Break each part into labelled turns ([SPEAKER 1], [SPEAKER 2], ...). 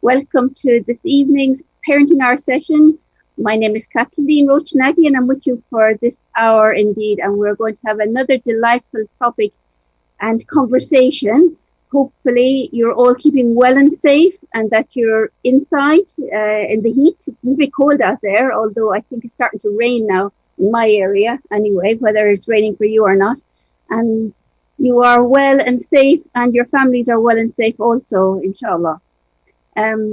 [SPEAKER 1] Welcome to this evening's Parenting Hour session. My name is Kathleen Roche-Nagi and I'm with you for this hour indeed. And we're going to have another delightful topic and conversation. Hopefully you're all keeping well and safe and that you're inside in the heat. It's a little bit cold out there, although I think it's starting to rain now in my area anyway, whether it's raining for you or not. And you are well and safe and your families are well and safe also, inshallah.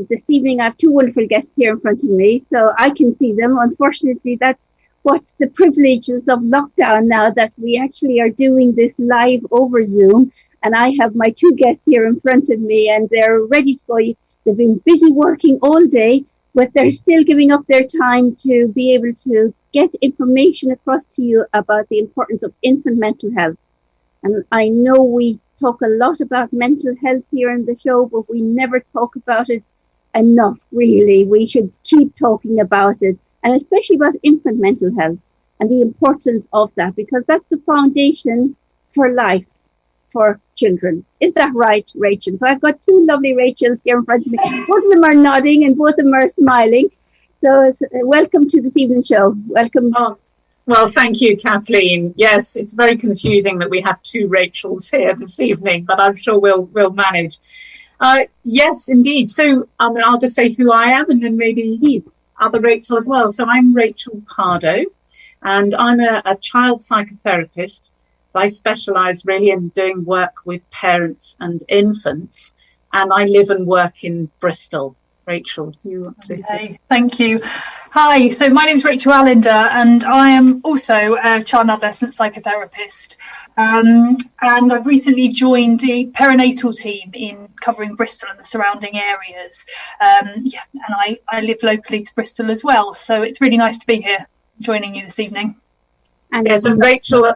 [SPEAKER 1] This evening I have two wonderful guests here in front of me, so I can see them. Unfortunately, that's what's the privileges of lockdown now, that we actually are doing this live over Zoom. And I have my two guests here in front of me and they're ready to go. They've been busy working all day, but they're still giving up their time to be able to get information across to you about the importance of infant mental health. And I know we talk a lot about mental health here in the show, but we never talk about it enough, really. We should keep talking about it, and especially about infant mental health and the importance of that, because that's the foundation for life for children. Is that right, Rachel? So I've got two lovely Rachels here in front of me. Both of them are nodding and both of them are smiling. So welcome to this evening's show. Welcome.
[SPEAKER 2] Oh. Well, thank you, Kathleen. Yes, it's very confusing that we have two Rachels here this evening, but I'm sure we'll manage. Yes, indeed. So I'll just say who I am and then maybe other Rachel as well. So I'm Rachel Pardoe and I'm a child psychotherapist. I specialise really in doing work with parents and infants, and I live and work in Bristol. Rachel, do you want to?
[SPEAKER 3] Okay, thank you. Hi, so my name is Rachel Allender and I am also a child and adolescent psychotherapist. And I've recently joined the perinatal team in covering Bristol and the surrounding areas. And I live locally to Bristol as well. So it's really nice to be here joining you this evening.
[SPEAKER 2] And yes, and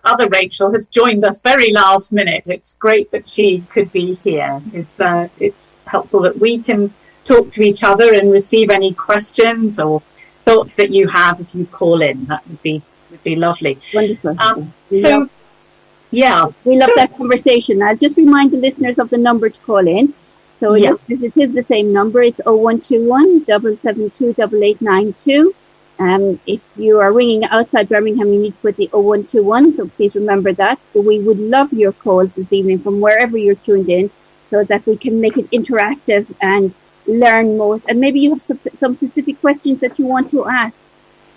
[SPEAKER 2] other Rachel has joined us very last minute. It's great that she could be here. It's helpful that we can talk to each other and receive any questions or thoughts that you have if you call in. That would be lovely.
[SPEAKER 1] Wonderful.
[SPEAKER 2] We love
[SPEAKER 1] that conversation. I'll just remind the listeners of the number to call in. So it is the same number. It's 0121 772 8892. If you are ringing outside Birmingham, you need to put the 0121. So please remember that. But we would love your calls this evening from wherever you're tuned in, so that we can make it interactive and learn most. And maybe you have some specific questions that you want to ask.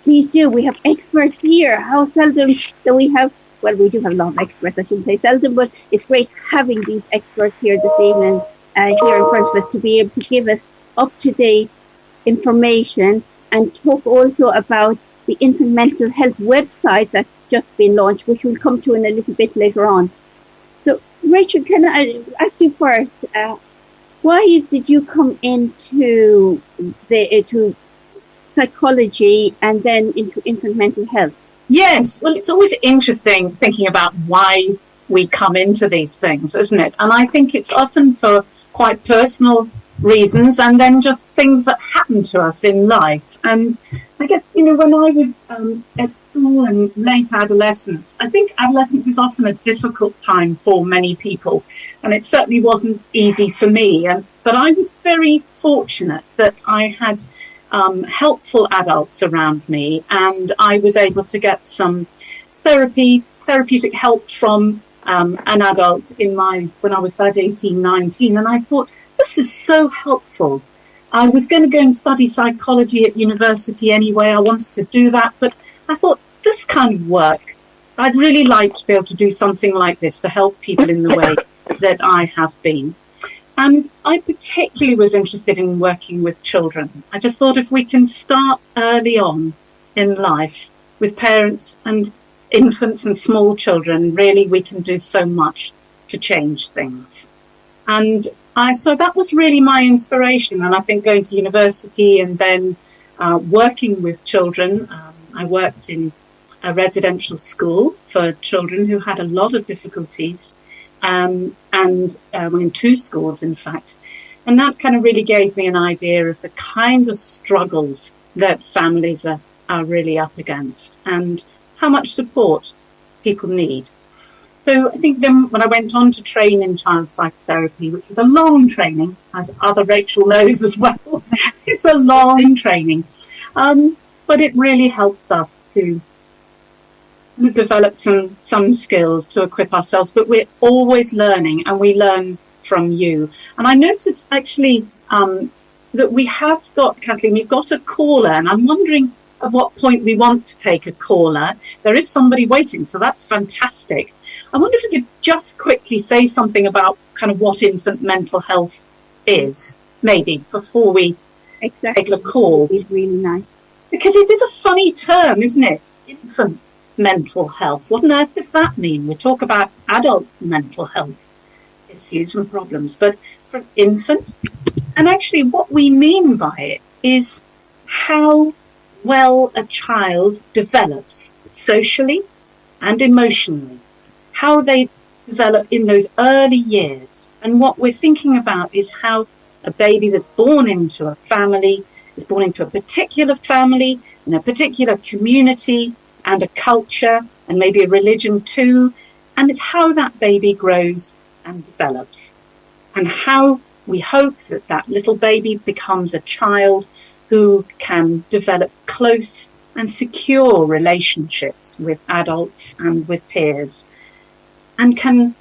[SPEAKER 1] Please do. We have experts here. How seldom do we have? Well, we do have a lot of experts. I shouldn't say seldom, but it's great having these experts here this evening, here in front of us, to be able to give us up-to-date information and talk also about the infant mental health website that's just been launched, which we'll come to in a little bit later on. So, Rachel, can I ask you first, why did you come into to psychology and then into infant mental health?
[SPEAKER 2] Yes, well, it's always interesting thinking about why we come into these things, isn't it? And I think it's often for quite personal reasons and then just things that happen to us in life. And I guess, when I was at school and late adolescence, I think adolescence is often a difficult time for many people, and it certainly wasn't easy for me. But I was very fortunate that I had helpful adults around me, and I was able to get some therapeutic help from an adult when I was about 18, 19, and I thought, this is so helpful. I was going to go and study psychology at university anyway. I wanted to do that, but I thought this kind of work, I'd really like to be able to do something like this to help people in the way that I have been. And I particularly was interested in working with children. I just thought if we can start early on in life with parents and infants and small children, really we can do so much to change things. And so that was really my inspiration. And I think going to university and then working with children, I worked in a residential school for children who had a lot of difficulties, and in two schools, in fact. And that kind of really gave me an idea of the kinds of struggles that families are really up against and how much support people need. So I think then when I went on to train in child psychotherapy, which was a long training, as other Rachel knows as well, it's a long training, but it really helps us to develop some skills to equip ourselves. But we're always learning, and we learn from you. And I noticed actually that we have got, Kathleen, we've got a caller, and I'm wondering at what point we want to take a caller. There is somebody waiting, so that's fantastic. I wonder if we could just quickly say something about kind of what infant mental health is, maybe, before we take a call.
[SPEAKER 1] It's really nice.
[SPEAKER 2] Because it is a funny term, isn't it? Infant mental health. What on earth does that mean? We talk about adult mental health issues and problems, but for an infant, and actually what we mean by it is how well a child develops socially and emotionally, how they develop in those early years. And what we're thinking about is how a baby that's born into a family is born into a particular family, in a particular community and a culture, and maybe a religion too. And it's how that baby grows and develops, and how we hope that that little baby becomes a child who can develop close and secure relationships with adults and with peers, and can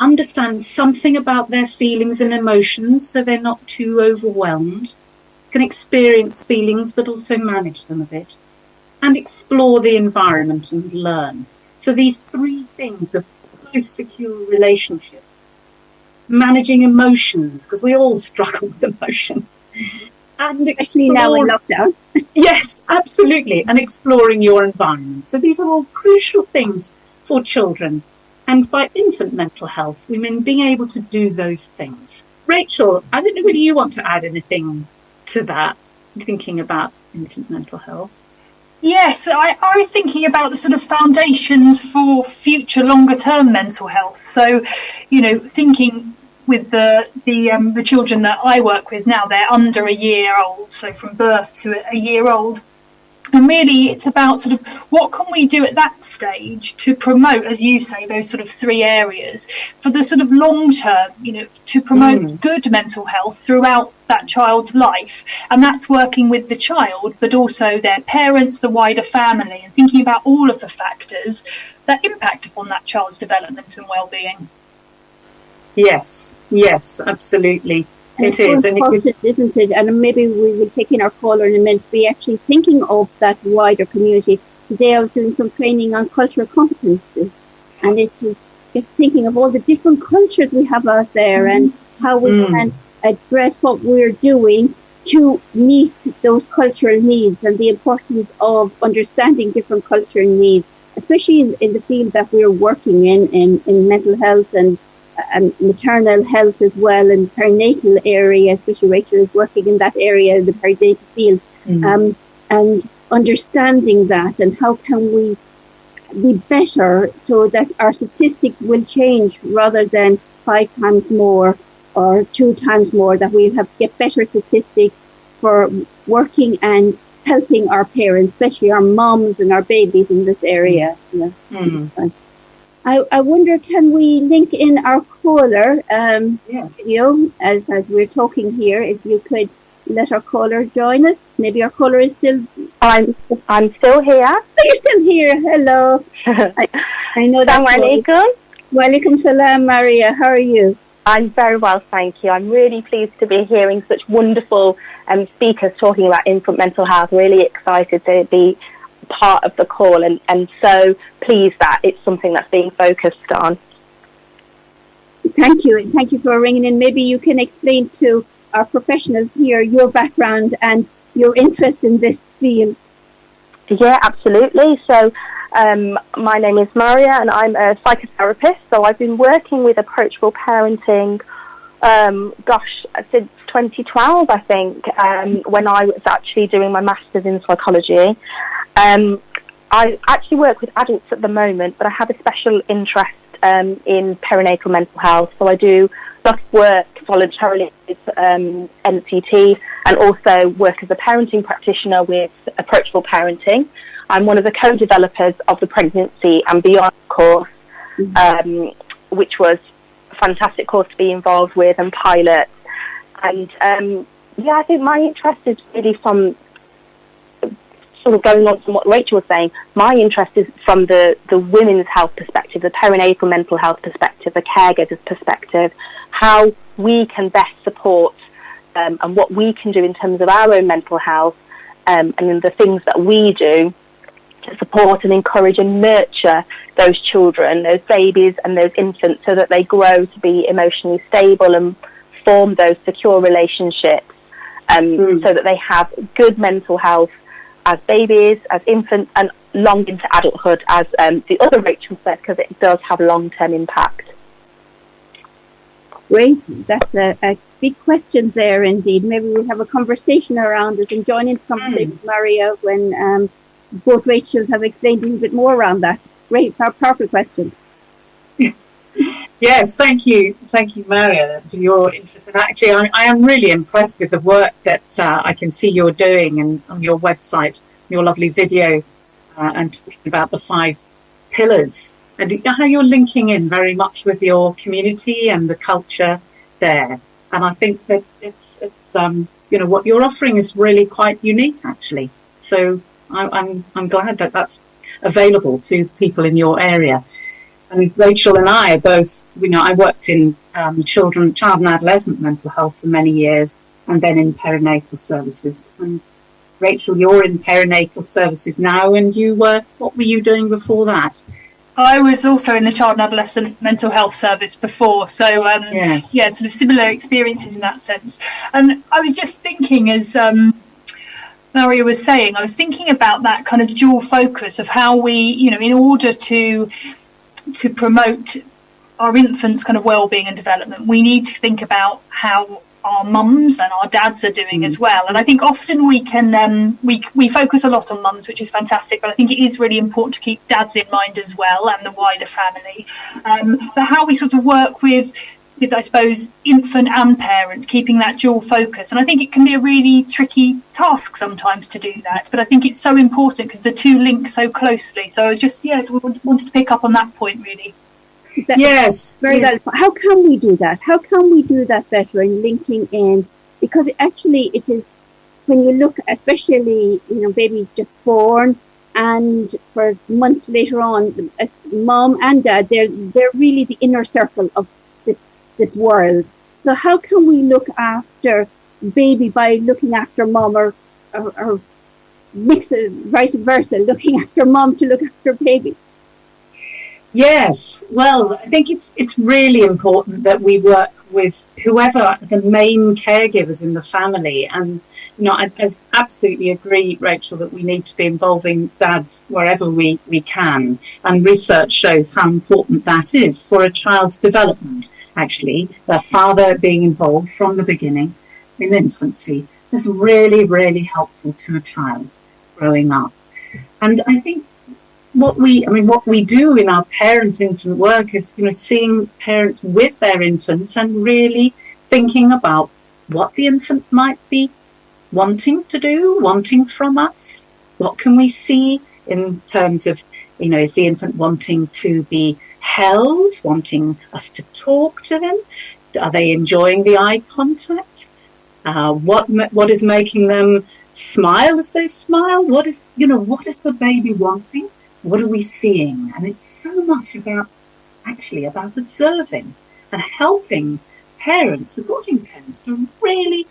[SPEAKER 2] understand something about their feelings and emotions so they're not too overwhelmed, can experience feelings but also manage them a bit, and explore the environment and learn. So these three things of close, secure relationships, managing emotions, because we all struggle with emotions, and
[SPEAKER 1] especially now in lockdown.
[SPEAKER 2] Yes, absolutely, and exploring your environment. So these are all crucial things for children. And by infant mental health, we mean being able to do those things. Rachel, I don't know whether you want to add anything to that, thinking about infant mental health.
[SPEAKER 3] Yes, I was thinking about the sort of foundations for future longer term mental health. So, you know, thinking with the children that I work with now, they're under a year old, so from birth to a year old. And really, it's about sort of what can we do at that stage to promote, as you say, those sort of three areas for the sort of long term, you know, to promote good mental health throughout that child's life. And that's working with the child, but also their parents, the wider family, and thinking about all of the factors that impact upon that child's development and well-being.
[SPEAKER 2] Yes, absolutely.
[SPEAKER 1] And
[SPEAKER 2] it is, and
[SPEAKER 1] important, isn't it? And maybe we will take in our caller in a minute to be actually thinking of that wider community. Today I was doing some training on cultural competences, and it is just thinking of all the different cultures we have out there and how we can address what we're doing to meet those cultural needs, and the importance of understanding different cultural needs, especially in the field that we're working in mental health and maternal health as well, and perinatal area, especially Rachel is working in that area, the perinatal field, and understanding that, and how can we be better so that our statistics will change rather than 5 times more or 2 times more, that we get better statistics for working and helping our parents, especially our moms and our babies in this area. I wonder, can we link in our caller studio as we're talking here? If you could let our caller join us. Maybe our caller is still...
[SPEAKER 4] I'm still here.
[SPEAKER 1] Oh, you're still here. Hello. I know that.
[SPEAKER 4] Assalamu alaikum.
[SPEAKER 1] Wa alaikum salam, Maria. How are you?
[SPEAKER 4] I'm very well, thank you. I'm really pleased to be hearing such wonderful speakers talking about infant mental health. Really excited to be part of the call, and so pleased that it's something that's being focused on.
[SPEAKER 1] Thank you, and thank you for ringing in. Maybe you can explain to our professionals here your background and your interest in this field.
[SPEAKER 4] Yeah, absolutely. So my name is Maria, and I'm a psychotherapist. So I've been working with Approachable Parenting since 2012, I think, when I was actually doing my master's in psychology. I actually work with adults at the moment, but I have a special interest in perinatal mental health. So I do a lot of work voluntarily with NCT, and also work as a parenting practitioner with Approachable Parenting. I'm one of the co-developers of the Pregnancy and Beyond course, which was a fantastic course to be involved with, and pilots. And I think my interest is really from sort of going on from what Rachel was saying. My interest is from the women's health perspective, the perinatal mental health perspective, the caregiver's perspective, how we can best support and what we can do in terms of our own mental health, and in the things that we do to support and encourage and nurture those children, those babies and those infants, so that they grow to be emotionally stable and form those secure relationships, so that they have good mental health as babies, as infants, and long into adulthood, as the other Rachel said, because it does have long-term impact.
[SPEAKER 1] Great. That's a big question there indeed. Maybe we'll have a conversation around this and join into conversation with Maria when both Rachels have explained a little bit more around that. Great, powerful question.
[SPEAKER 2] Yes, thank you, Maria, for your interest. And actually, I am really impressed with the work that I can see you're doing and on your website, your lovely video, and talking about the 5 pillars, and how you're linking in very much with your community and the culture there. And I think that it's what you're offering is really quite unique, actually. So I'm glad that that's available to people in your area. And Rachel and I are both, I worked in child and adolescent mental health for many years, and then in perinatal services. And Rachel, you're in perinatal services now, and what were you doing before that?
[SPEAKER 3] I was also in the child and adolescent mental health service before, so
[SPEAKER 2] yes.
[SPEAKER 3] Sort of similar experiences in that sense. And I was just thinking, as Maria was saying, I was thinking about that kind of dual focus of how we, in order to promote our infants' kind of well-being and development, we need to think about how our mums and our dads are doing as well. And I think often we can we focus a lot on mums, which is fantastic, but I think it is really important to keep dads in mind as well, and the wider family. But how we sort of work with I suppose, infant and parent, keeping that dual focus. And I think it can be a really tricky task sometimes to do that, but I think it's so important because the two link so closely. So I just wanted to pick up on that point, really.
[SPEAKER 2] Yes,
[SPEAKER 1] very valuable. How can we do that? How can we do that better in linking in? Because actually it is, when you look, especially, baby just born, and for months later on, as mom and dad, they're really the inner circle of this world. So how can we look after baby by looking after mom, or mix it, vice versa, looking after mom to look after baby?
[SPEAKER 2] Yes, well, I think it's really important that we work with whoever the main caregivers in the family. And, I absolutely agree, Rachel, that we need to be involving dads wherever we can. And research shows how important that is for a child's development, actually. Their father being involved from the beginning in infancy is really, really helpful to a child growing up. And I think what we do in our parent-infant work is, seeing parents with their infants and really thinking about what the infant might be wanting from us. What can we see in terms of, is the infant wanting to be held, wanting us to talk to them? Are they enjoying the eye contact? What is making them smile if they smile? What is the baby wanting? What are we seeing? And it's so much about observing and helping parents, supporting parents to really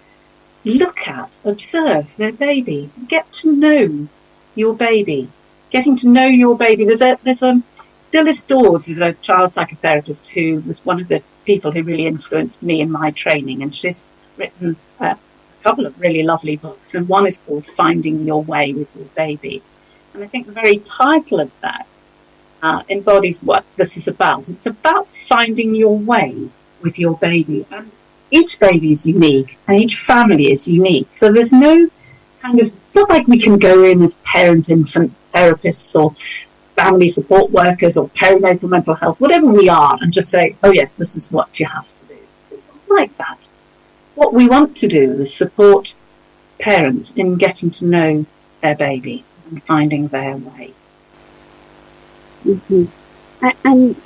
[SPEAKER 2] observe their baby, get to know your baby. Getting to know your baby. There's Dilys Dawes is a child psychotherapist who was one of the people who really influenced me in my training, and she's written a couple of really lovely books, and one is called Finding Your Way with Your Baby. And I think the very title of that embodies what this is about. It's about finding your way with your baby. And each baby is unique, and each family is unique. So there's no it's not like we can go in as parent-infant therapists or family support workers or perinatal mental health, whatever we are, and just say, oh yes, this is what you have to do. It's not like that. What we want to do is support parents in getting to know their baby and finding their way.
[SPEAKER 1] Mm-hmm. And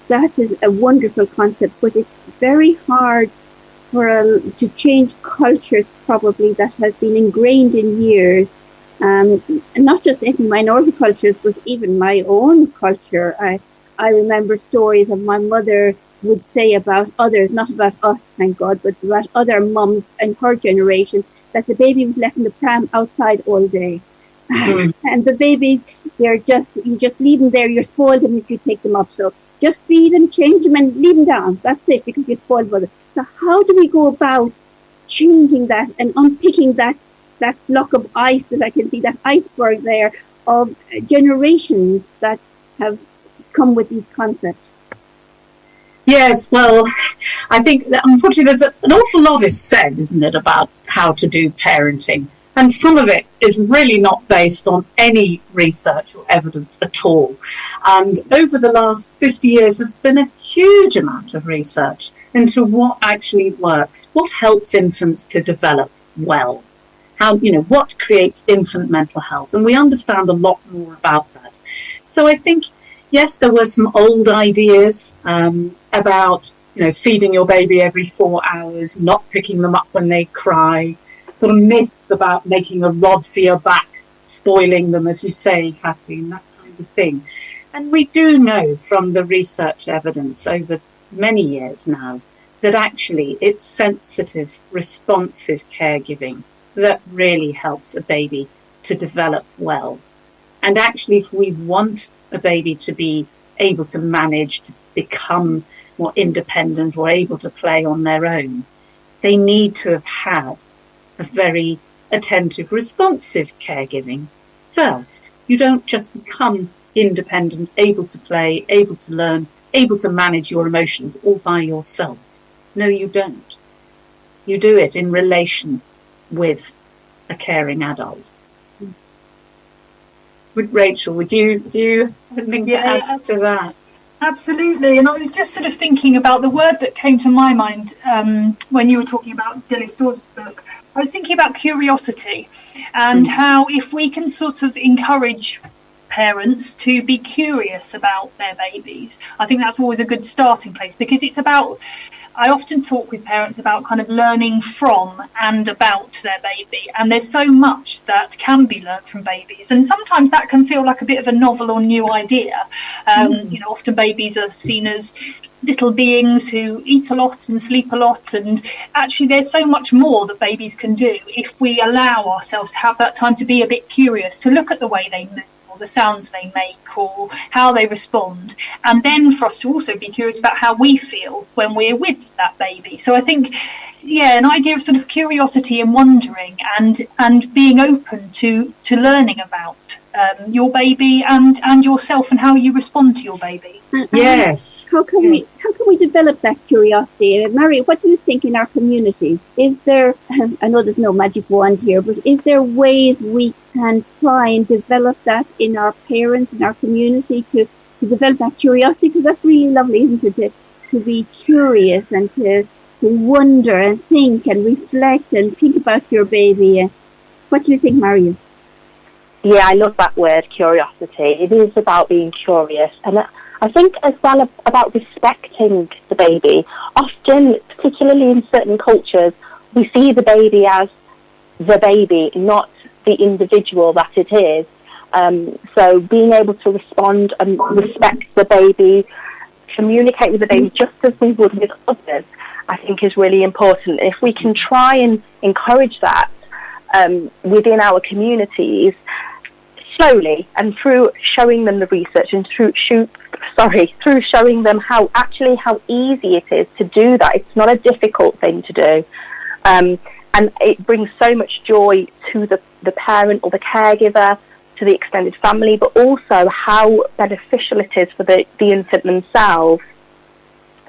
[SPEAKER 1] that is a wonderful concept, but it's very hard to change cultures probably that has been ingrained in years, and not just in minority cultures, but even my own culture. I remember stories of my mother would say about others, not about us, thank God, but about other mums in her generation, that the baby was left in the pram outside all day. And the babies, you just leave them there, you're spoiled them if you take them up. So just feed them, change them and leave them down. That's it, because you're spoiled by them. So how do we go about changing that and unpicking that block of ice that I can see, that iceberg there of generations that have come with these concepts?
[SPEAKER 2] Yes, well, I think that unfortunately there's an awful lot is said, isn't it, about how to do parenting. And some of it is really not based on any research or evidence at all. And over the last 50 years, there's been a huge amount of research into what actually works, what helps infants to develop well, how, what creates infant mental health. And we understand a lot more about that. So I think, yes, there were some old ideas about, feeding your baby every 4 hours, not picking them up when they cry, sort of myths about making a rod for your back, spoiling them, as you say, Kathleen, that kind of thing. And we do know from the research evidence over many years now that actually it's sensitive, responsive caregiving that really helps a baby to develop well. And actually, if we want a baby to be able to manage, to become more independent or able to play on their own, they need to have had a very attentive, responsive caregiving first. You don't just become independent, able to play, able to learn, able to manage your emotions all by yourself. No, you don't. You do it in relation with a caring adult. Rachel, do you have anything to add to that?
[SPEAKER 3] Absolutely. And I was just sort of thinking about the word that came to my mind when you were talking about Delestor's book. I was thinking about curiosity and how if we can sort of encourage parents to be curious about their babies, I think that's always a good starting place, because it's about, I often talk with parents about kind of learning from and about their baby, and there's so much that can be learnt from babies, and sometimes that can feel like a bit of a novel or new idea. Often babies are seen as little beings who eat a lot and sleep a lot, and actually there's so much more that babies can do if we allow ourselves to have that time to be a bit curious, to look at the way they move, the sounds they make or how they respond, and then for us to also be curious about how we feel when we're with that baby. So I think an idea of sort of curiosity and wondering and being open to learning about your baby and yourself and how you respond to your baby.
[SPEAKER 2] Yes.
[SPEAKER 1] How can we develop that curiosity? Mary, what do you think in our communities? Is there, I know there's no magic wand here, but is there ways we can try and develop that in our parents, in our community, to develop that curiosity? Because that's really lovely, isn't it? To be curious and to wonder and think and reflect and think about your baby. What do you think, Marion?
[SPEAKER 4] Yeah, I love that word, curiosity. It is about being curious. And I think as well about respecting the baby. Often, particularly in certain cultures, we see the baby as the baby, not the individual that it is. So being able to respond and respect the baby, communicate with the baby just as we would with others, I think is really important. If we can try and encourage that within our communities, slowly, and through showing them the research and through showing them how easy it is to do that. It's not a difficult thing to do, and it brings so much joy to the parent or the caregiver, to the extended family, but also how beneficial it is for the infant themselves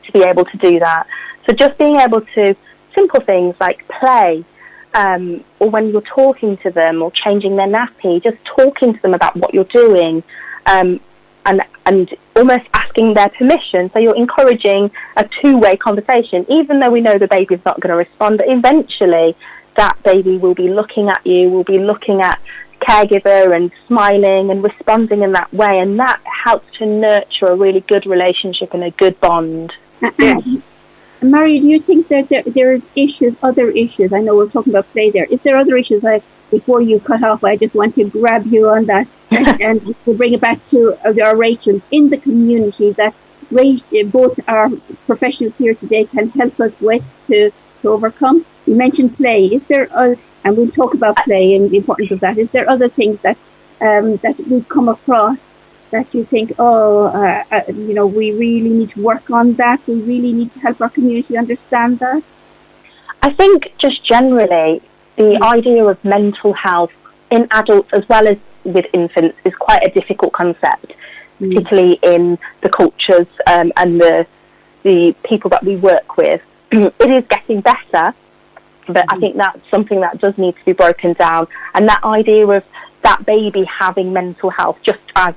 [SPEAKER 4] to be able to do that. So just being able to, simple things like play, or when you're talking to them or changing their nappy, just talking to them about what you're doing, and almost asking their permission. So you're encouraging a two-way conversation, even though we know the baby's not going to respond, but eventually that baby will be looking at you, will be looking at caregiver and smiling and responding in that way, and that helps to nurture a really good relationship and a good bond.
[SPEAKER 2] Yes.
[SPEAKER 1] Mary, do you think that there's other issues? I know we're talking about play there. Is there other issues? Like, before you cut off, I just want to grab you on that and to bring it back to our Rachels in the community that both our professionals here today can help us with to overcome. You mentioned play. Is there, and we'll talk about play and the importance of that. Is there other things that we've come across that you think, we really need to work on that? We really need to help our community understand that?
[SPEAKER 4] I think just generally, the idea of mental health in adults as well as with infants is quite a difficult concept, particularly in the cultures and the people that we work with. It is getting better, but I think that's something that does need to be broken down. And that idea of that baby having mental health, just as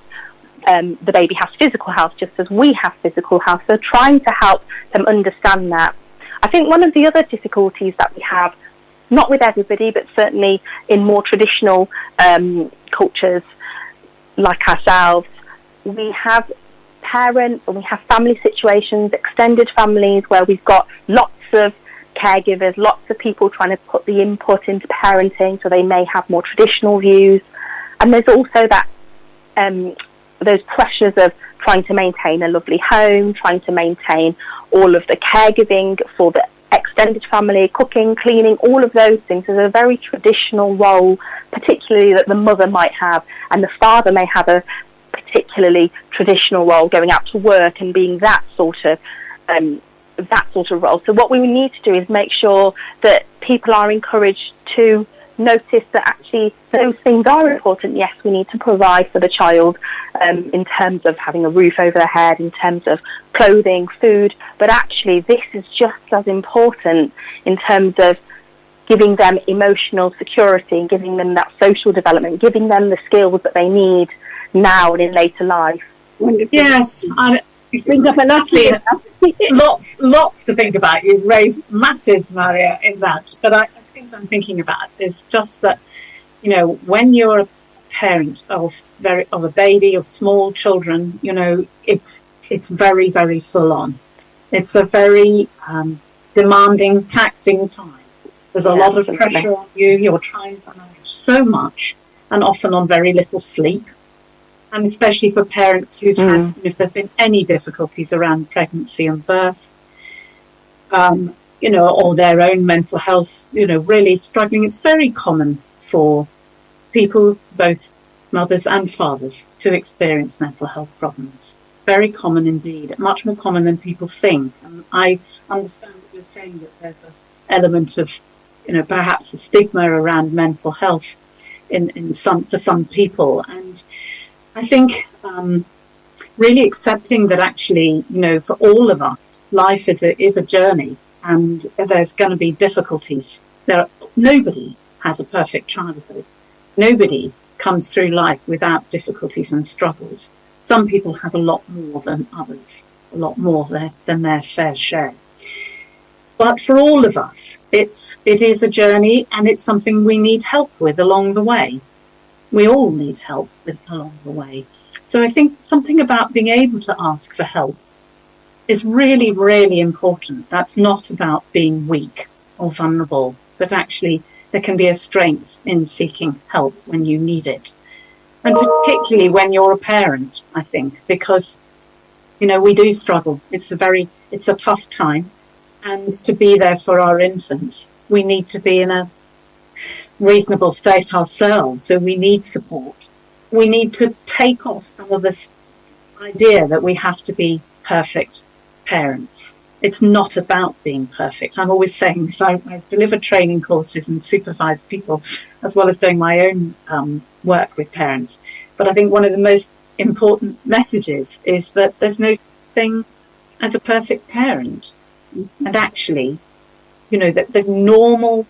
[SPEAKER 4] the baby has physical health, just as we have physical health. So trying to help them understand that. I think one of the other difficulties that we have, not with everybody, but certainly in more traditional cultures like ourselves, we have parents and we have family situations, extended families, where we've got lots of caregivers, lots of people trying to put the input into parenting, so they may have more traditional views. And there's also that those pressures of trying to maintain a lovely home, trying to maintain all of the caregiving for the extended family, cooking, cleaning, all of those things. There's a very traditional role, particularly that the mother might have, and the father may have a particularly traditional role, going out to work and being that sort of role. So what we need to do is make sure that people are encouraged to notice that actually those things are important. Yes, we need to provide for the child in terms of having a roof over their head, in terms of clothing, food, but actually this is just as important in terms of giving them emotional security and giving them that social development, giving them the skills that they need now and in later life.
[SPEAKER 1] Wonderful.
[SPEAKER 2] Yes,
[SPEAKER 1] it brings up a lot.
[SPEAKER 2] Lots to think about. You've raised masses, Maria, in that. But things I'm thinking about is just that, when you're a parent of a baby, of small children, it's very, very full on. It's a very demanding, taxing time. There's a lot of pressure on you. You're trying to manage so much, and often on very little sleep. And especially for parents who've had, if there've been any difficulties around pregnancy and birth, or their own mental health, really struggling. It's very common for people, both mothers and fathers, to experience mental health problems. Very common indeed, much more common than people think. And I understand that you're saying that there's an element of, perhaps a stigma around mental health for some people. And I think really accepting that actually, for all of us, life is a journey, and there's going to be difficulties. Nobody has a perfect childhood. Nobody comes through life without difficulties and struggles. Some people have a lot more than others, a lot more than their fair share. But for all of us, it is a journey, and it's something we need help with along the way. We all need help along the way. So I think something about being able to ask for help is really, really important. That's not about being weak or vulnerable, but actually there can be a strength in seeking help when you need it. And particularly when you're a parent, I think, because, we do struggle. It's a tough time. And to be there for our infants, we need to be in a reasonable state ourselves. So we need support. We need to take off some of this idea that we have to be perfect parents. It's not about being perfect. I'm always saying this. I've delivered training courses and supervised people, as well as doing my own work with parents. But I think one of the most important messages is that there's no thing as a perfect parent. And actually, that the normal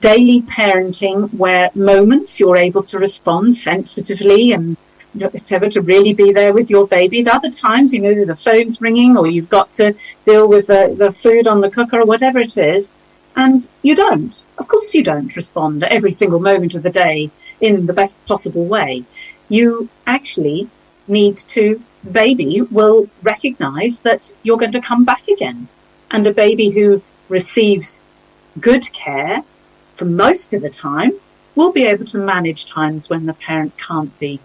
[SPEAKER 2] daily parenting, where moments you're able to respond sensitively and to really be there with your baby. At other times, the phone's ringing, or you've got to deal with the food on the cooker or whatever it is. And you don't. Of course you don't respond at every single moment of the day in the best possible way. You actually need to, the baby will recognise that you're going to come back again. And a baby who receives good care for most of the time will be able to manage times when the parent can't be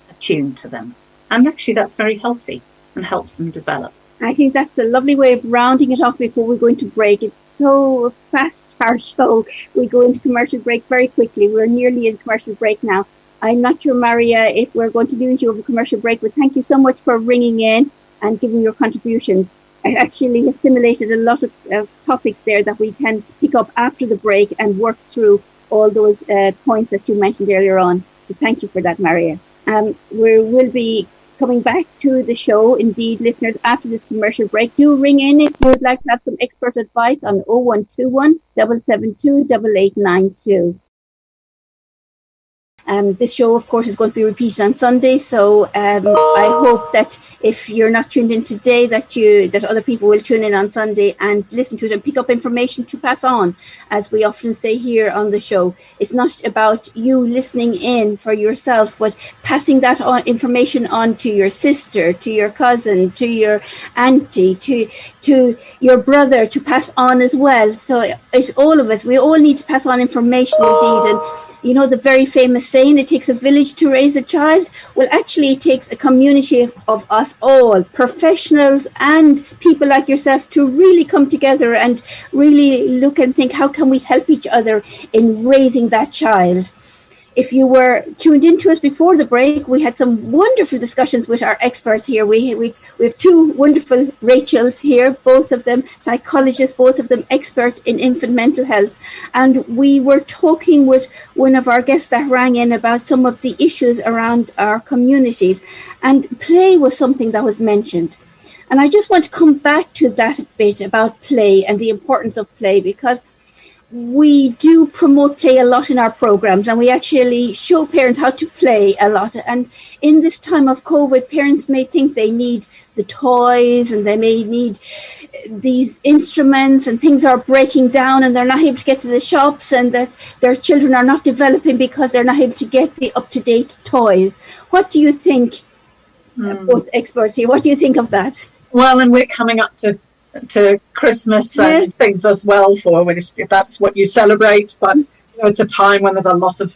[SPEAKER 2] attuned to them. And actually that's very healthy and helps them develop.
[SPEAKER 1] I think that's a lovely way of rounding it off before we go into break. It's so fast, our show. We go into commercial break very quickly. We're nearly in commercial break now. I'm not sure, Maria, if we're going to lose you over commercial break, but thank you so much for ringing in and giving your contributions. It actually has stimulated a lot of topics there that we can pick up after the break and work through all those points that you mentioned earlier on. So thank you for that, Maria. We will be coming back to the show, indeed, listeners, after this commercial break. Do ring in if you would like to have some expert advice on 0121 772 8892. This show, of course, is going to be repeated on Sunday, so I hope that if you're not tuned in today, that other people will tune in on Sunday and listen to it and pick up information to pass on. As we often say here on the show, it's not about you listening in for yourself, but passing that information on to your sister, to your cousin, to your auntie, to your brother, to pass on as well. So it's all of us. We all need to pass on information, indeed. And you know the very famous saying, it takes a village to raise a child? Well, actually, it takes a community of us all, professionals and people like yourself, to really come together and really look and think, how can we help each other in raising that child? If you were tuned into us before the break, we had some wonderful discussions with our experts here. We have two wonderful Rachels here, both of them psychologists, both of them expert in infant mental health. And we were talking with one of our guests that rang in about some of the issues around our communities. And play was something that was mentioned. And I just want to come back to that a bit about play and the importance of play, because we do promote play a lot in our programs, and we actually show parents how to play a lot. And in this time of COVID, parents may think they need the toys and they may need these instruments, and things are breaking down and they're not able to get to the shops, and that their children are not developing because they're not able to get the up-to-date toys. What do you think, both experts here, what do you think of that?
[SPEAKER 2] Well, and we're coming up to Christmas and things as well, if that's what you celebrate. But you know, it's a time when there's a lot of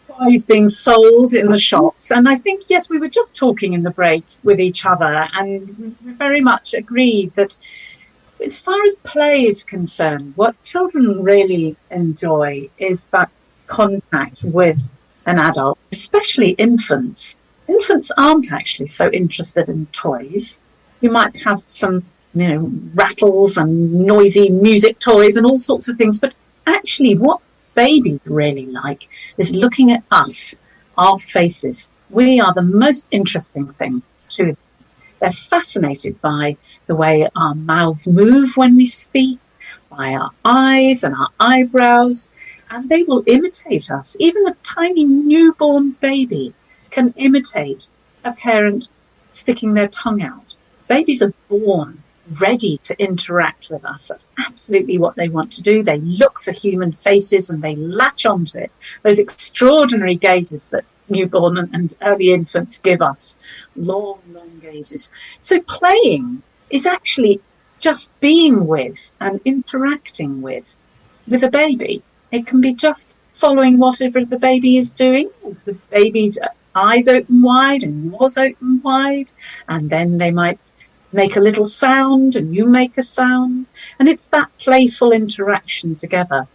[SPEAKER 2] toys being sold in the shops. And I think, yes, we were just talking in the break with each other, and we very much agreed that as far as play is concerned, what children really enjoy is that contact with an adult, especially infants. Infants aren't actually so interested in toys. You might have some rattles and noisy music toys and all sorts of things. But actually what babies really like is looking at us, our faces. We are the most interesting thing to them. They're fascinated by the way our mouths move when we speak, by our eyes and our eyebrows, and they will imitate us. Even a tiny newborn baby can imitate a parent sticking their tongue out. Babies are born ready to interact with us. That's absolutely what they want to do. They look for human faces and they latch onto it. Those extraordinary gazes that newborn and early infants give us. Long, long gazes. So playing is actually just being with and interacting with a baby. It can be just following whatever the baby is doing. If the baby's eyes open wide and yours open wide, and then they might make a little sound and you make a sound, and it's that playful interaction together.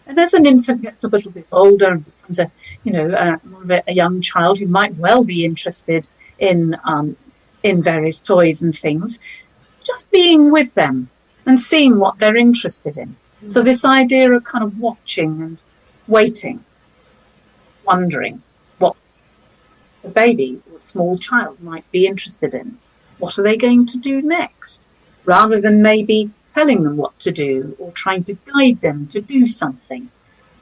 [SPEAKER 2] And as an infant gets a little bit older and becomes a young child who might well be interested in various toys and things, just being with them and seeing what they're interested in. Mm-hmm. So this idea of kind of watching and waiting, wondering what the baby or small child might be interested in. What are they going to do next? Rather than maybe telling them what to do or trying to guide them to do something,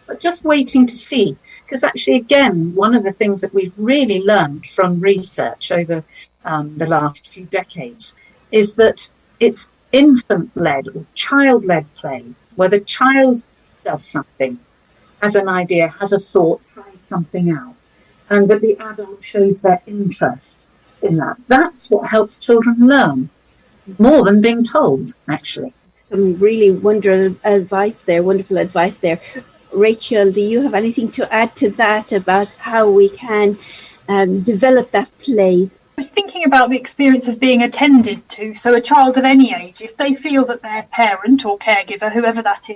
[SPEAKER 2] but just waiting to see. Because actually, again, one of the things that we've really learned from research over the last few decades is that it's infant-led or child-led play where the child does something, has an idea, has a thought, tries something out, and that the adult shows their interest in that. That's what helps children learn, more than being told, actually.
[SPEAKER 1] Some really wonderful advice there. Rachel, do you have anything to add to that about how we can develop that play?
[SPEAKER 3] I was thinking about the experience of being attended to. So a child of any age, if they feel that their parent or caregiver, whoever that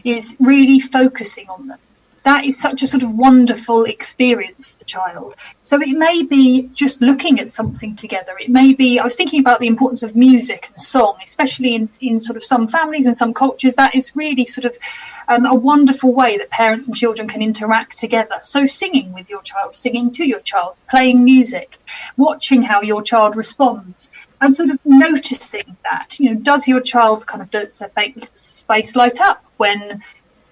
[SPEAKER 3] is really focusing on them, that is such a sort of wonderful experience for the child. So it may be just looking at something together. It may be, I was thinking about the importance of music and song, especially in sort of some families and some cultures. That is really sort of a wonderful way that parents and children can interact together. So singing with your child, singing to your child, playing music, watching how your child responds, and sort of noticing that, does your child does their face light up when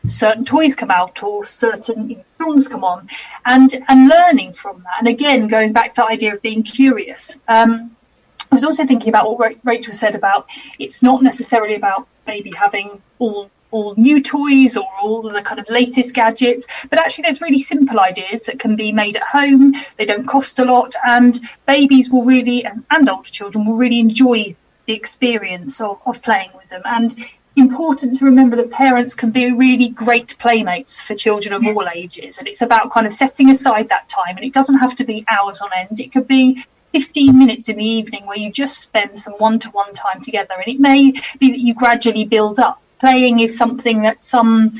[SPEAKER 3] certain toys come out or certain songs come on, and learning from that. And again, going back to the idea of being curious. I was also thinking about what Rachel said about it's not necessarily about maybe having all new toys or all the kind of latest gadgets, but actually there's really simple ideas that can be made at home. They don't cost a lot, and babies will really, and older children will really enjoy the experience of playing with them. And important to remember that parents can be really great playmates for children of all ages, and it's about kind of setting aside that time, and it doesn't have to be hours on end. It could be 15 minutes in the evening where you just spend some one-to-one time together, and it may be that you gradually build up. Playing is something that some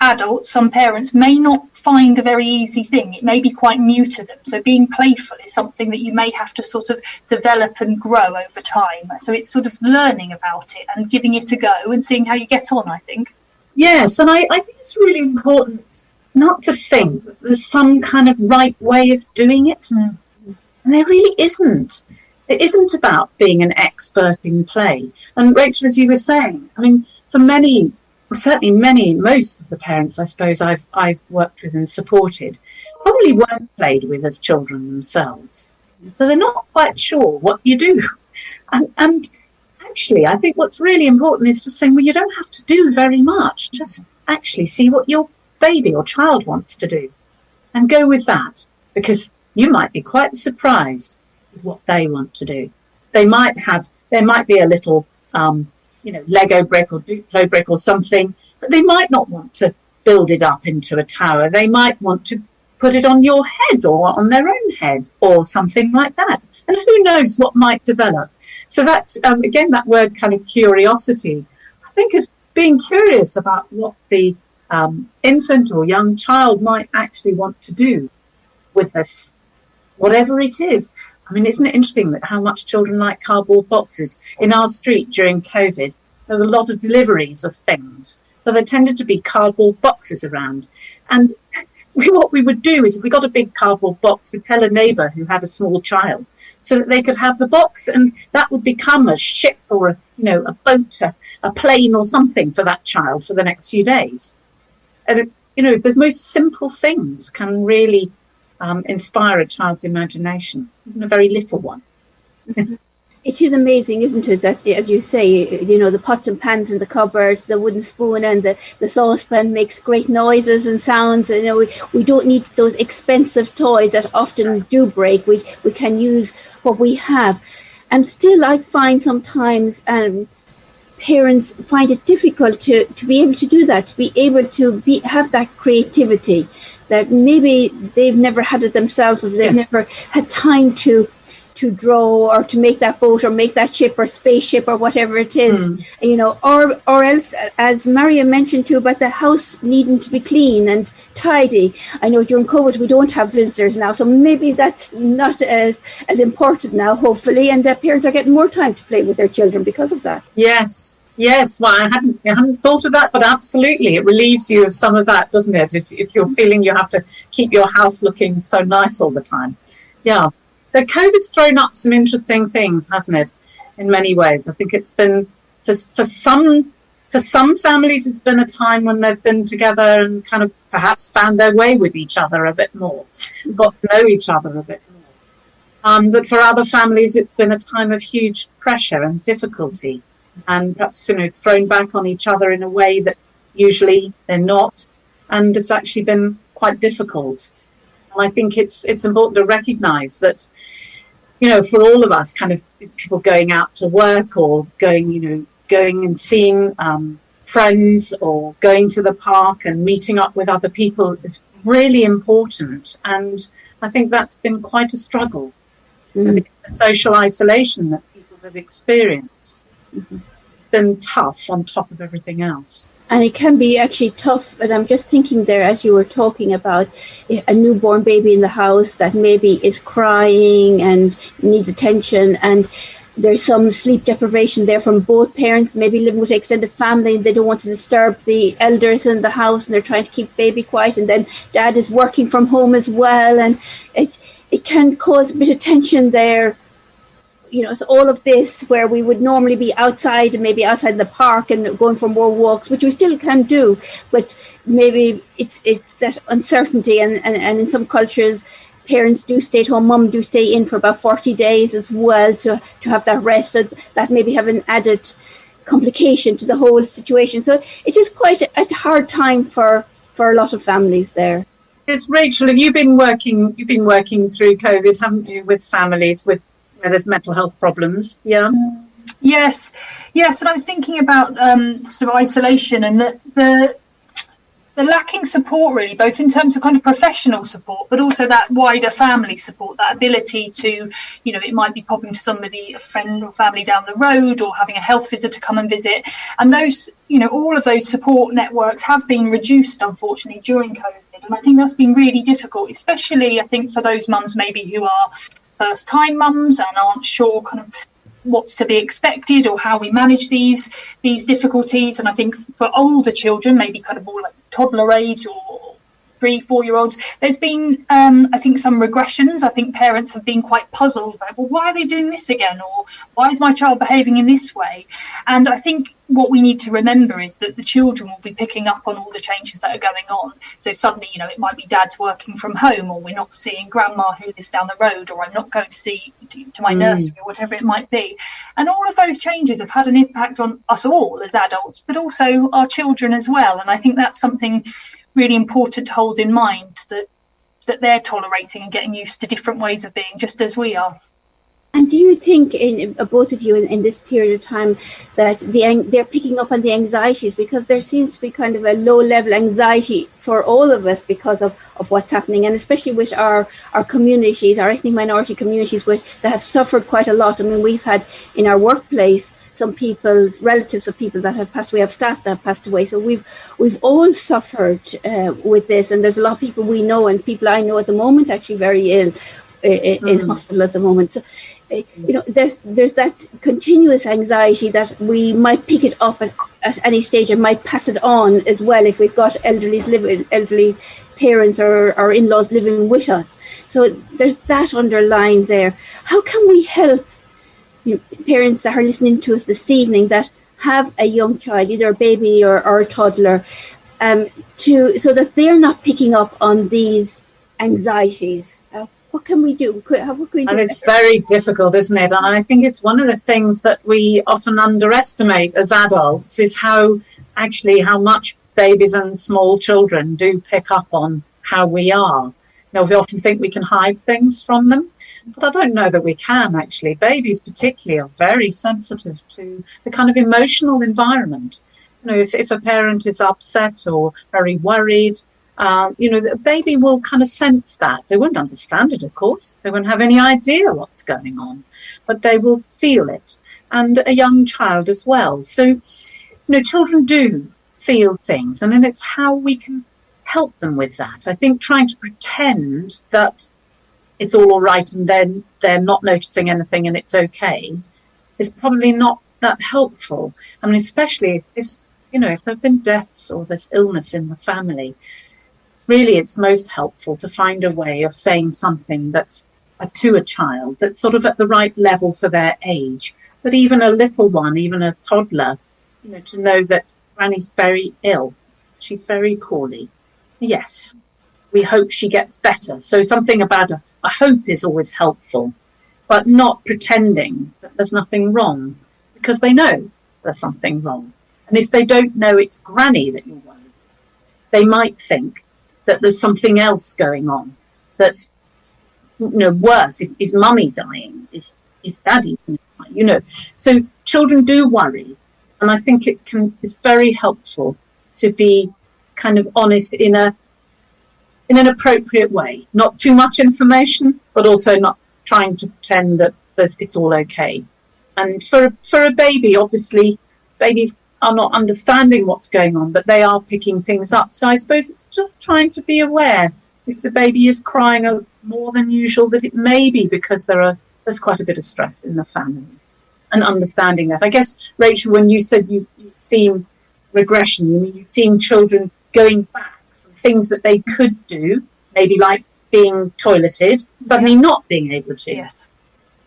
[SPEAKER 3] adults, some parents may not find a very easy thing. It may be quite new to them. So being playful is something that you may have to sort of develop and grow over time. So it's sort of learning about it and giving it a go and seeing how you get on, I think.
[SPEAKER 2] Yes, and I think it's really important not to think that there's some kind of right way of doing it. And there really isn't. It isn't about being an expert in play. And Rachel, as you were saying, I mean, for most of the parents, I suppose, I've worked with and supported, probably weren't played with as children themselves. So they're not quite sure what you do. And actually, I think what's really important is just saying, well, you don't have to do very much. Just actually see what your baby or child wants to do and go with that, because you might be quite surprised with what they want to do. There might be a little Lego brick or Duplo brick or something, but they might not want to build it up into a tower. They might want to put it on your head or on their own head or something like that. And who knows what might develop. So that, again, that word kind of curiosity, I think is being curious about what the infant or young child might actually want to do with this, whatever it is. I mean, isn't it interesting that how much children like cardboard boxes? In our street during COVID, there was a lot of deliveries of things. So there tended to be cardboard boxes around. And what we would do is if we got a big cardboard box, we'd tell a neighbour who had a small child so that they could have the box, and that would become a ship or a boat, a plane or something for that child for the next few days. And, the most simple things can really inspire a child's imagination, even a very little one.
[SPEAKER 1] It is amazing, isn't it, that, as you say, the pots and pans in the cupboards, the wooden spoon and the saucepan makes great noises and sounds. We don't need those expensive toys that often do break. We can use what we have. And still, I find sometimes parents find it difficult to be able to do that, to be able to have that creativity, that maybe they've never had it themselves, or they've never had time to draw or to make that boat or make that ship or spaceship or whatever it is, or else, as Maria mentioned too, about the house needing to be clean and tidy. I know during COVID we don't have visitors now, so maybe that's not as important now, hopefully, and that parents are getting more time to play with their children because of that.
[SPEAKER 2] Yes. Well, I hadn't thought of that, but absolutely, it relieves you of some of that, doesn't it? If you're feeling you have to keep your house looking so nice all the time. Yeah. So COVID's thrown up some interesting things, hasn't it? In many ways, I think it's been for some families, it's been a time when they've been together and kind of perhaps found their way with each other a bit more, got to know each other a bit more. But for other families, it's been a time of huge pressure and difficulty. and perhaps, thrown back on each other in a way that usually they're not. And it's actually been quite difficult. And I think it's important to recognise that, for all of us, kind of people going out to work or going and seeing friends or going to the park and meeting up with other people is really important. And I think that's been quite a struggle. The social isolation that people have experienced. It's been tough on top of everything else.
[SPEAKER 1] And it can be actually tough. And I'm just thinking there, as you were talking about a newborn baby in the house that maybe is crying and needs attention, and there's some sleep deprivation there from both parents, maybe living with extended family, and they don't want to disturb the elders in the house, and they're trying to keep baby quiet, and then dad is working from home as well, and it can cause a bit of tension there. So all of this, where we would normally be outside, and maybe outside the park and going for more walks, which we still can do, but maybe it's that uncertainty, and in some cultures, parents do stay at home, mum do stay in for about 40 days as well to have that rest, so that maybe have an added complication to the whole situation. So it is quite a hard time for a lot of families there.
[SPEAKER 2] Yes, Rachel, you've been working through COVID, haven't you, with families where there's mental health problems? Yeah.
[SPEAKER 3] Yes. And I was thinking about sort of isolation and the lacking support, really, both in terms of kind of professional support, but also that wider family support, that ability to, it might be popping to somebody, a friend or family down the road, or having a health visitor come and visit. And those, all of those support networks have been reduced, unfortunately, during COVID. And I think that's been really difficult, especially, I think, for those mums maybe who are first-time mums and aren't sure kind of what's to be expected or how we manage these difficulties. And I think for older children, maybe kind of more like toddler age or 3-4-year-olds, there's been I think some regressions. I think parents have been quite puzzled about, well, why are they doing this again, or why is my child behaving in this way? And I think what we need to remember is that the children will be picking up on all the changes that are going on. So suddenly, it might be dad's working from home, or we're not seeing grandma who lives down the road, or I'm not going to my nursery, or whatever it might be. And all of those changes have had an impact on us all as adults, but also our children as well. And I think that's something really important to hold in mind, that they're tolerating and getting used to different ways of being, just as we are.
[SPEAKER 1] And do you think, both of you, in this period of time, that they're picking up on the anxieties, because there seems to be kind of a low-level anxiety for all of us because of what's happening, and especially with our communities, our ethnic minority communities, that have suffered quite a lot. I mean, we've had in our workplace some relatives of people that have passed away, have staff that have passed away. So we've all suffered with this, and there's a lot of people we know, and people I know at the moment actually very ill in hospital at the moment. So there's that continuous anxiety that we might pick it up at any stage and might pass it on as well if we've got elderly parents or in-laws living with us. So there's that underlying there. How can we help parents that are listening to us this evening that have a young child, either a baby or a toddler, so that they're not picking up on these anxieties? What can we do?
[SPEAKER 2] And it's very difficult, isn't it? And I think it's one of the things that we often underestimate as adults is how much babies and small children do pick up on how we are. We often think we can hide things from them, but I don't know that we can, actually. Babies particularly are very sensitive to the kind of emotional environment. If a parent is upset or very worried, the baby will kind of sense that. They won't understand it, of course. They won't have any idea what's going on, but they will feel it. And a young child as well. So, children do feel things, and then it's how we can help them with that. I think trying to pretend that it's all right and then they're not noticing anything and it's okay is probably not that helpful. I mean, especially if there have been deaths or there's illness in the family, really it's most helpful to find a way of saying something that's to a child that's sort of at the right level for their age. But even a little one, even a toddler, to know that Granny's very ill, she's very poorly. Yes, we hope she gets better. So something about a hope is always helpful, but not pretending that there's nothing wrong, because they know there's something wrong. And if they don't know it's granny that you're worried, they might think that there's something else going on that's, worse. Is mummy dying? Is daddy dying? So children do worry. And I think it's very helpful to be kind of honest in an appropriate way. Not too much information, but also not trying to pretend that it's all okay. And for a baby, obviously, babies are not understanding what's going on, but they are picking things up. So I suppose it's just trying to be aware if the baby is crying more than usual, that it may be because there's quite a bit of stress in the family, and understanding that. I guess, Rachel, when you said you've seen regression, you've seen children going back from things that they could do, maybe like being toileted, suddenly not being able to.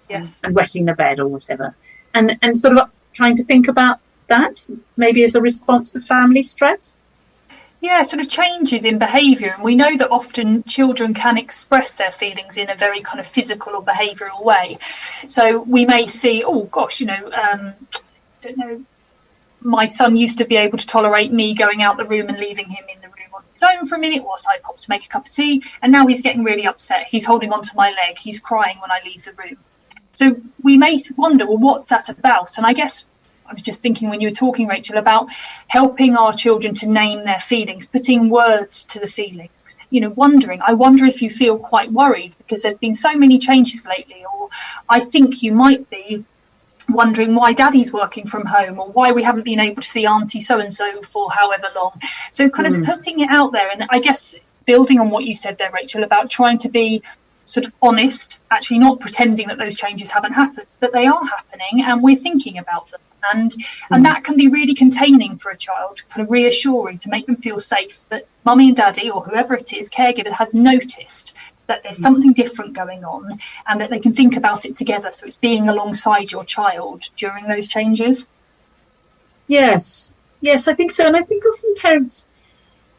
[SPEAKER 3] Yes.
[SPEAKER 2] And wetting the bed or whatever. And sort of trying to think about that, maybe as a response to family stress.
[SPEAKER 3] Yeah, sort of changes in behaviour. And we know that often children can express their feelings in a very kind of physical or behavioural way. So we may see, don't know, my son used to be able to tolerate me going out the room and leaving him in the room on his own for a minute whilst I popped to make a cup of tea. And now he's getting really upset. He's holding onto my leg. He's crying when I leave the room. So we may wonder, well, what's that about? And I guess I was just thinking when you were talking, Rachel, about helping our children to name their feelings, putting words to the feelings, I wonder if you feel quite worried because there's been so many changes lately, or I think you might be wondering why daddy's working from home, or why we haven't been able to see auntie so-and-so for however long. So kind of putting it out there. And I guess building on what you said there, Rachel, about trying to be sort of honest, actually not pretending that those changes haven't happened, but they are happening and we're thinking about them. And that can be really containing for a child, kind of reassuring, to make them feel safe that mummy and daddy, or whoever it is, caregiver, has noticed that there's something different going on and that they can think about it together. So it's being alongside your child during those changes. Yes,
[SPEAKER 2] I think so. And I think often parents,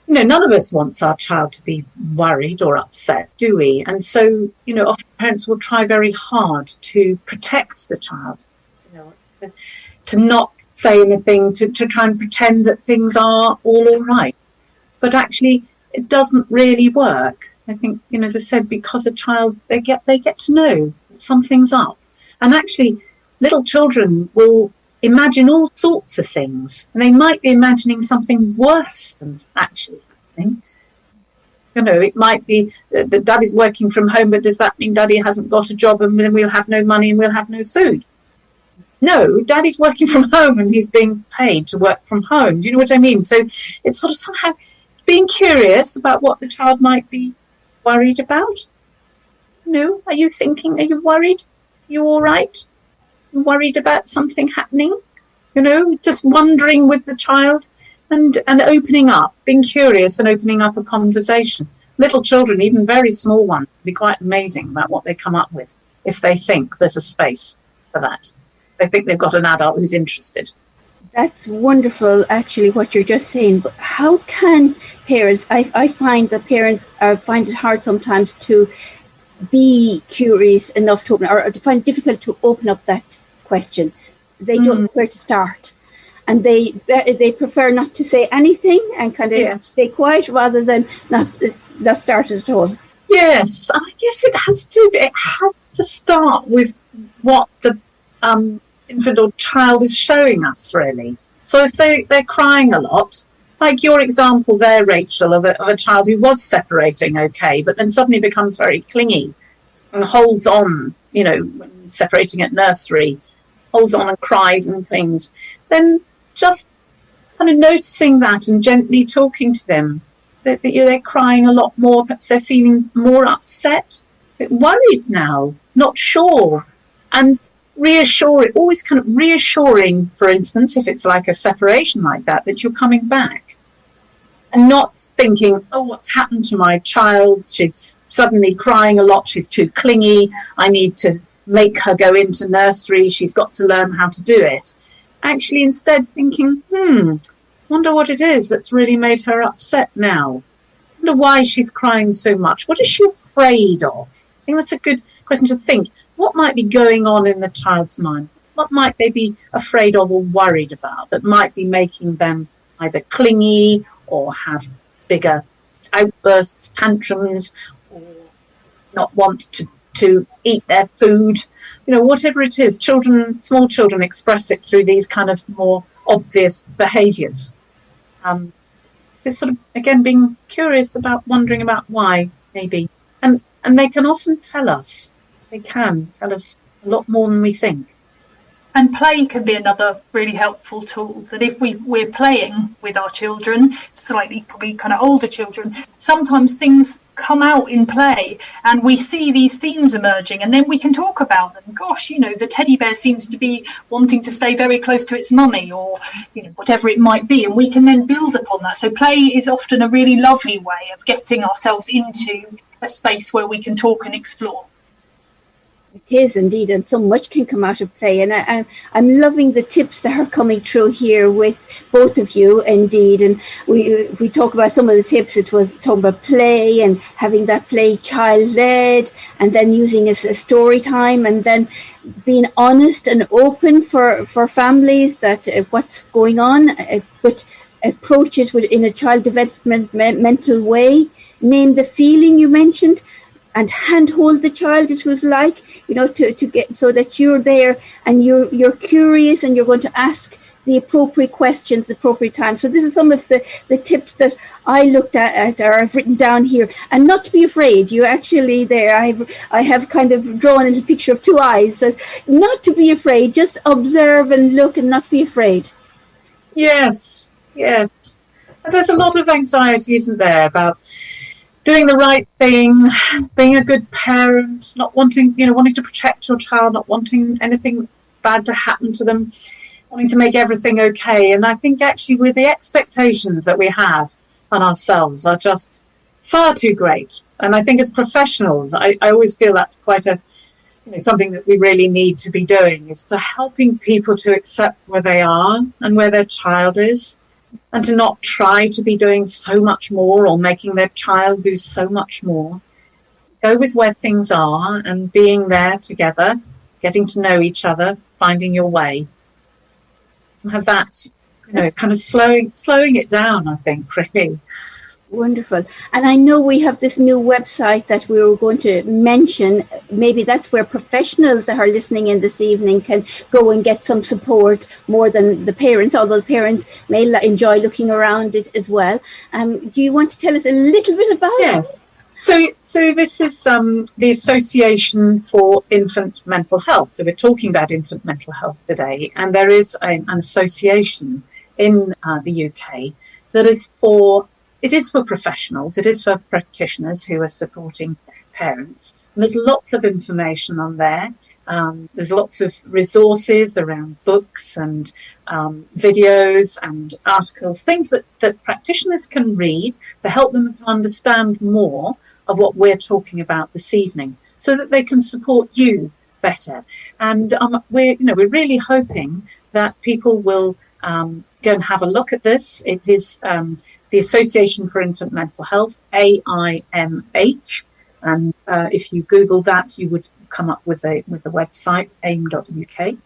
[SPEAKER 2] none of us wants our child to be worried or upset, do we? And so, often parents will try very hard to protect the child, to not say anything, to try and pretend that things are all right. But actually, it doesn't really work. I think, as I said, because a child, they get to know that something's up. And actually, little children will imagine all sorts of things. And they might be imagining something worse than actually happening. It might be that daddy's working from home, but does that mean daddy hasn't got a job and then we'll have no money and we'll have no food? No, daddy's working from home and he's being paid to work from home. Do you know what I mean? So it's sort of somehow being curious about what the child might be worried about. Are you thinking, are you worried? Are you all right? Are you worried about something happening? Just wondering with the child and opening up, being curious and opening up a conversation. Little children, even very small ones, can be quite amazing about what they come up with if they think there's a space for that. They think they've got an adult who's interested.
[SPEAKER 1] That's wonderful, actually, what you're just saying. But how can parents, I find that parents find it hard sometimes to be curious enough to open, or to find it difficult to open up that question. They don't know where to start. And they prefer not to say anything and kind of stay quiet rather than not start it at all.
[SPEAKER 2] Yes, I guess it has to start with what the infant or child is showing us, really. So if they're crying a lot, like your example there, Rachel, of a child who was separating okay, but then suddenly becomes very clingy and holds on, when separating at nursery, holds on and cries and clings, then just kind of noticing that and gently talking to them. They're crying a lot more, perhaps they're feeling more upset, a bit worried now, not sure, and always kind of reassuring, for instance, if it's like a separation like that you're coming back, and not thinking, oh, what's happened to my child? She's suddenly crying a lot, she's too clingy, I need to make her go into nursery, she's got to learn how to do it. Actually, instead thinking, wonder what it is that's really made her upset now. Wonder why she's crying so much. What is she afraid of? I think that's a good question to think. What might be going on in the child's mind? what might they be afraid of or worried about that might be making them either clingy or have bigger outbursts, tantrums, or not want to eat their food. Whatever it is, small children express it through these kind of more obvious behaviours. It's sort of, again, being curious about, wondering about why, maybe. And they can often tell us. They can tell us a lot more than we think.
[SPEAKER 3] And play can be another really helpful tool, that if we're playing with our children, slightly probably kind of older children, sometimes things come out in play and we see these themes emerging, and then we can talk about them. Gosh, the teddy bear seems to be wanting to stay very close to its mummy, or whatever it might be, and we can then build upon that. So play is often a really lovely way of getting ourselves into a space where we can talk and explore.
[SPEAKER 1] It is indeed, and so much can come out of play. And I'm loving the tips that are coming through here with both of you, indeed. And we talk about some of the tips. It was talking about play and having that play child-led, and then using as a story time, and then being honest and open for families that what's going on, but approach it in a child developmental way. Name the feeling you mentioned, and handhold the child. It was like, to get, so that you're there and you're curious and you're going to ask the appropriate questions, the appropriate time. So this is some of the tips that I looked at or I've written down here. And not to be afraid. You actually there, I have kind of drawn a little picture of two eyes. So not to be afraid, just observe and look and not be afraid.
[SPEAKER 2] Yes. And there's a lot of anxiety, isn't there, about doing the right thing, being a good parent, not wanting to protect your child, not wanting anything bad to happen to them, wanting to make everything okay. And I think actually with the expectations that we have on ourselves are just far too great. And I think as professionals, I always feel that's quite something that we really need to be doing, is to helping people to accept where they are and where their child is, and to not try to be doing so much more or making their child do so much more. Go with where things are and being there together, getting to know each other, finding your way. And have that, kind of slowing it down, I think, really.
[SPEAKER 1] Wonderful. And I know we have this new website that we were going to mention. Maybe that's where professionals that are listening in this evening can go and get some support more than the parents, although the parents may enjoy looking around it as well. Do you want to tell us a little bit about it?
[SPEAKER 2] Yes. So this is the Association for Infant Mental Health. So we're talking about infant mental health today. And there is an association in the UK that is for professionals, it is for practitioners who are supporting parents. And there's lots of information on there. There's lots of resources around books and videos and articles, things that practitioners can read to help them to understand more of what we're talking about this evening, so that they can support you better. And we're really hoping that people will go and have a look at this. It is the Association for Infant Mental Health, AIMH, and if you Google that, you would come up with the website aim.uk.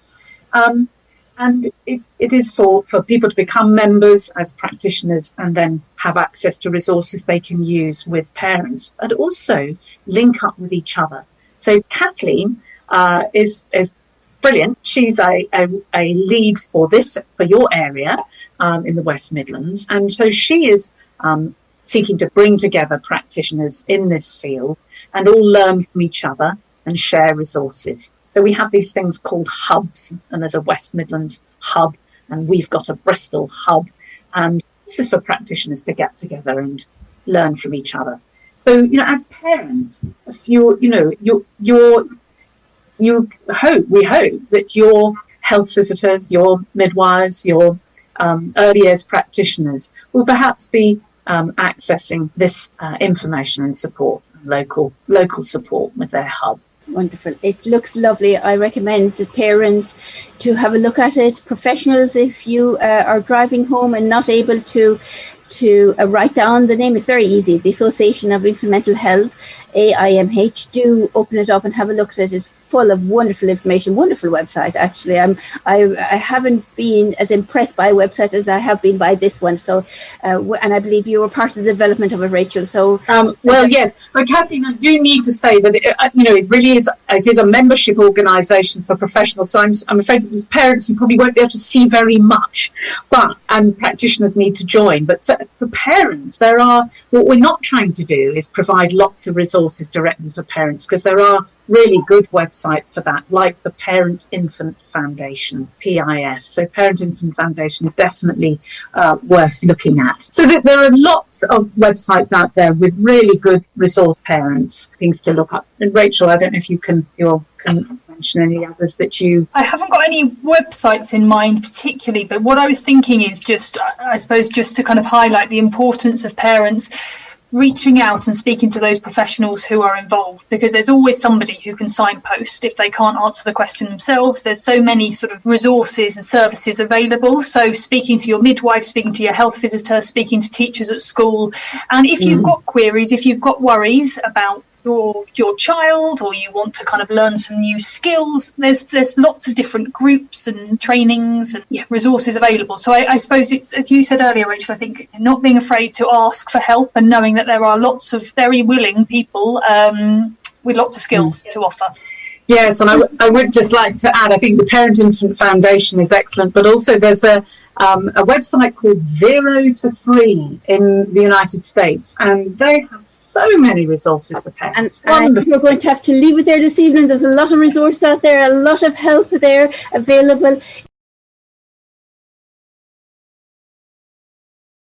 [SPEAKER 2] And it is for people to become members as practitioners and then have access to resources they can use with parents, and also link up with each other. So Kathleen is brilliant. She's a lead for your area in the West Midlands. And so she is seeking to bring together practitioners in this field and all learn from each other and share resources. So we have these things called hubs, and there's a West Midlands hub, and we've got a Bristol hub. And this is for practitioners to get together and learn from each other. So, as parents, if we hope that your health visitors, your midwives, your early years practitioners will perhaps be accessing this information and support, local support with their hub.
[SPEAKER 1] Wonderful. It looks lovely. I recommend the parents to have a look at it. Professionals, if you are driving home and not able to write down the name, it's very easy. The Association of Infant Mental Health. AIMH. Do open it up and have a look at it. It's full of wonderful information, wonderful website, actually. I haven't been as impressed by a website as I have been by this one. So, and I believe you were part of the development of it, Rachel. So,
[SPEAKER 2] well, yes, but Kathleen, I do need to say that it really is. It is a membership organisation for professionals. So I'm afraid as parents, you probably won't be able to see very much, and practitioners need to join. But for parents, what we're not trying to do is provide lots of resources directly for parents, because there are really good websites for that, like the Parent Infant Foundation, PIF. So Parent Infant Foundation is definitely worth looking at. So there are lots of websites out there with really good resource parents, things to look up. And Rachel, I don't know if you can mention any others that you...
[SPEAKER 3] I haven't got any websites in mind particularly, but what I was thinking is just to kind of highlight the importance of parents reaching out and speaking to those professionals who are involved, because there's always somebody who can signpost if they can't answer the question themselves. There's so many sort of resources and services available. So speaking to your midwife, speaking to your health visitor, speaking to teachers at school. And if you've got queries, if you've got worries about your child, or you want to kind of learn some new skills, there's lots of different groups and trainings and resources available. So I suppose it's, as you said earlier, Rachel, I think not being afraid to ask for help and knowing that there are lots of very willing people with lots of skills to offer.
[SPEAKER 2] Yes, and I would just like to add, I think the Parent Infant Foundation is excellent, but also there's a website called 0 to 3 in the United States, and they have so many resources for parents.
[SPEAKER 1] And we're going to have to leave it there this evening. There's a lot of resources out there, a lot of help there available.